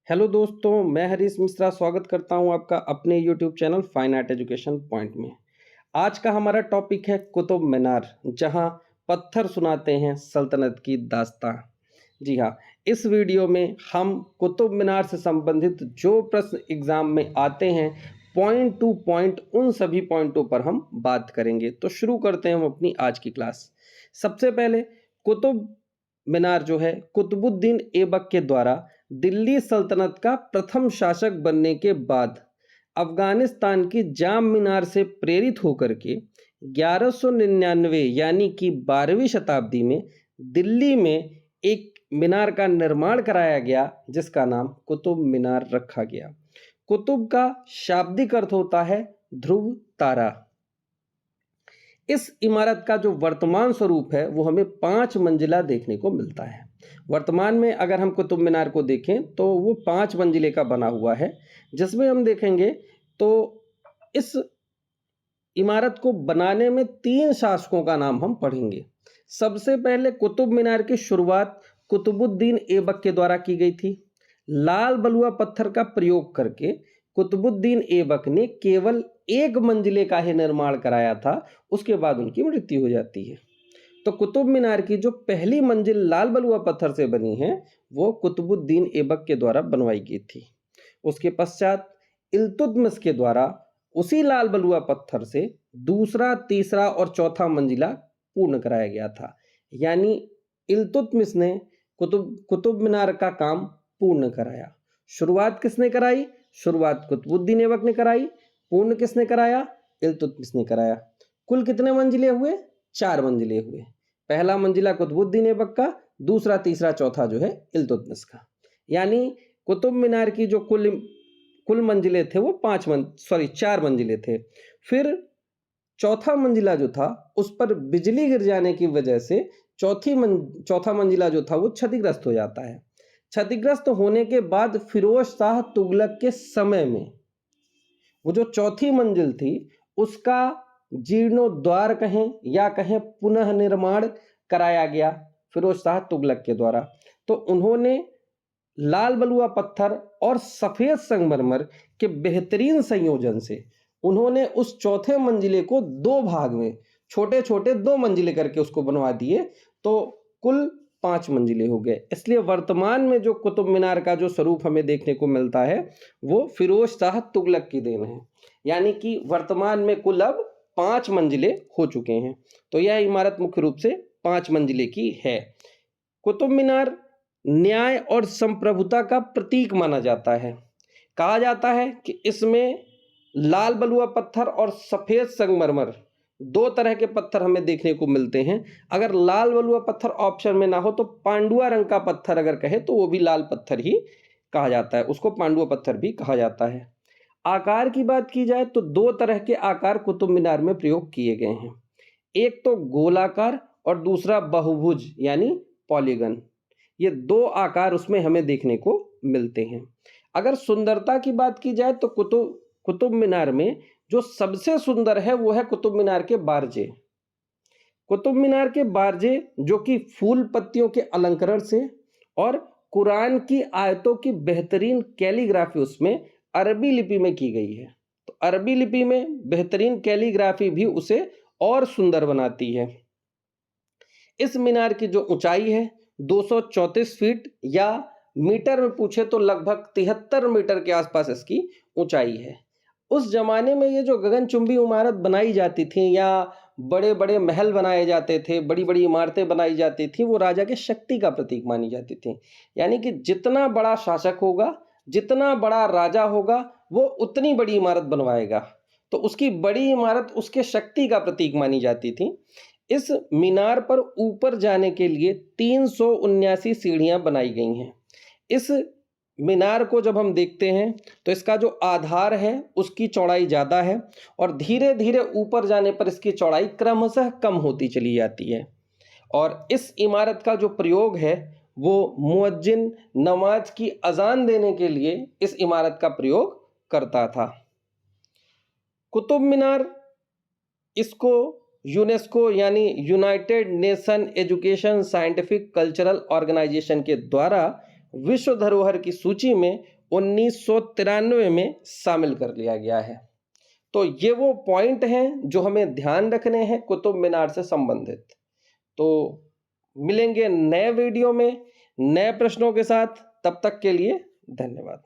Hello दोस्तों, मैं हरीश मिश्रा स्वागत करता हूं आपका अपने YouTube channel fine art education point में। आज का हमारा टॉपिक है कुतुब मीनार, जहां पत्थर सुनाते हैं सल्तनत की दास्तां। जी हाँ, इस वीडियो में हम कुतुब मीनार से संबंधित जो प्रश्न एग्जाम में आते हैं पॉइंट टू पॉइंट उन सभी पॉइंटों पर हम बात करेंगे। तो शुरू करते हैं हम अपनी आज की क्लास। सबसे पहले कुतुब मीनार जो है कुतुबुद्दीन ऐबक के द्वारा दिल्ली सल्तनत का प्रथम शासक बनने के बाद अफगानिस्तान की जाम मीनार से प्रेरित होकर के 1199 यानी कि 12वीं शताब्दी में दिल्ली में एक मीनार का निर्माण कराया गया, जिसका नाम कुतुब मीनार रखा गया। कुतुब का शाब्दिक अर्थ होता है ध्रुव तारा। इस इमारत का जो वर्तमान स्वरूप है वो हमें 5 मंजिला देखने को मिलता है। वर्तमान में अगर हम कुतुब मीनार को देखें तो वो 5 मंजिले का बना हुआ है, जिसमें हम देखेंगे तो इस इमारत को बनाने में 3 शासकों का नाम हम पढ़ेंगे। सबसे पहले कुतुब मीनार की शुरुआत कुतुबुद्दीन ऐबक के द्वारा की गई थी। लाल बलुआ पत्थर का प्रयोग करके कुतुबुद्दीन ऐबक ने केवल 1 मंजिले का ही निर्माण कराया था, उसके बाद उनकी मृत्यु हो जाती है। तो कुतुब मीनार की जो पहली मंजिल लाल बलुआ पत्थर से बनी है वो कुतुबुद्दीन ऐबक के द्वारा बनवाई गई थी। उसके पश्चात इल्तुतमिश के द्वारा उसी लाल बलुआ पत्थर से दूसरा, तीसरा और चौथा मंजिला पूर्ण कराया गया था। यानी इल्तुतमिश ने कुतुब मीनार का काम पूर्ण कराया। शुरुआत किसने कराई? शुरुआत कुतुबुद्दीन ऐबक ने कराई। पूर्ण किसने कराया? इल्तुतमिश ने कराया। कुल कितने मंजिले हुए? 4 मंजिले हुए। पहला मंजिला कुतुबुद्दीन ऐबक का, दूसरा, तीसरा, चौथा जो है इल्तुतमिश का। यानी कुतुब मीनार की जो कुल मंजिले थे वो 4 मंजिले थे। फिर चौथा मंजिला जो था उस पर बिजली गिर जाने की वजह से चौथा मंजिला जो था वो क्षतिग्रस्त हो जाता है। क्षतिग्रस्त होने के बाद फिरोज शाह तुगलक के समय में वो जो चौथी मंजिल थी उसका जीर्णोद्धार कहें या कहें पुनः निर्माण कराया गया फिरोज शाह तुगलक के द्वारा। तो उन्होंने लाल बलुआ पत्थर और सफेद संगमरमर के बेहतरीन संयोजन से उन्होंने उस चौथे मंजिले को 2 भाग में छोटे छोटे 2 मंजिले करके उसको बनवा दिए, तो कुल 5 मंजिले हो गए। इसलिए वर्तमान में जो कुतुब मीनार का जो स्वरूप हमें देखने को मिलता है वो फिरोज शाह तुगलक की देन है। यानी कि वर्तमान में कुल अब 5 मंजिले हो चुके हैं। तो यह इमारत मुख्य रूप से 5 मंजिले की है। कुतुब मीनार न्याय और संप्रभुता का प्रतीक माना जाता है। कहा जाता है कि इसमें लाल बलुआ पत्थर और सफेद संगमरमर 2 तरह के पत्थर हमें देखने को मिलते हैं। अगर लाल बलुआ पत्थर ऑप्शन में ना हो तो पांडुआ रंग का पत्थर अगर कहे तो वो भी लाल पत्थर ही कहा जाता है, उसको पांडुआ पत्थर भी कहा जाता है। आकार की बात की जाए तो 2 तरह के आकार कुतुब मीनार में प्रयोग किए गए हैं। एक तो गोलाकार और दूसरा बहुभुज यानी पॉलीगन। ये 2 आकार उसमें हमें देखने को मिलते हैं। अगर सुंदरता की बात की जाए तो कुतुब मीनार में जो सबसे सुंदर है वो है कुतुब मीनार के बारजे। कुतुब मीनार के बारजे जो कि फूल पत्तियों के अलंकरण से और कुरान की आयतों की बेहतरीन कैलीग्राफी उसमें अरबी लिपि में की गई है। तो अरबी लिपि में बेहतरीन कैलीग्राफी भी उसे और सुंदर बनाती है। इस मीनार की जो ऊंचाई है 234 फीट या मीटर में पूछे तो लगभग 73 मीटर के आसपास इसकी ऊंचाई है। उस जमाने में ये जो गगनचुंबी इमारत बनाई जाती थी या बड़े बड़े महल बनाए जाते थे, बड़ी बड़ी इमारतें बनाई जाती थी, वो राजा के शक्ति का प्रतीक मानी जाती थी। यानी कि जितना बड़ा शासक होगा, जितना बड़ा राजा होगा, वो उतनी बड़ी इमारत बनवाएगा। तो उसकी बड़ी इमारत उसके शक्ति का प्रतीक मानी जाती थी। इस मीनार पर ऊपर जाने के लिए 379 सीढ़ियां बनाई गई हैं। इस मीनार को जब हम देखते हैं तो इसका जो आधार है उसकी चौड़ाई ज़्यादा है और धीरे धीरे ऊपर जाने पर इसकी चौड़ाई क्रमशः कम होती चली जाती है। और इस इमारत का जो प्रयोग है वो मुअज्जिन नमाज की अजान देने के लिए इस इमारत का प्रयोग करता था। कुतुब मीनार इसको यूनेस्को यानी United Nation Education Scientific Cultural Organisation के द्वारा विश्व धरोहर की सूची में 1993 में शामिल कर लिया गया है। तो ये वो पॉइंट हैं जो हमें ध्यान रखने हैं कुतुब मीनार से संबंधित। तो मिलेंगे नए वीडियो में नए प्रश्नों के साथ, तब तक के लिए धन्यवाद।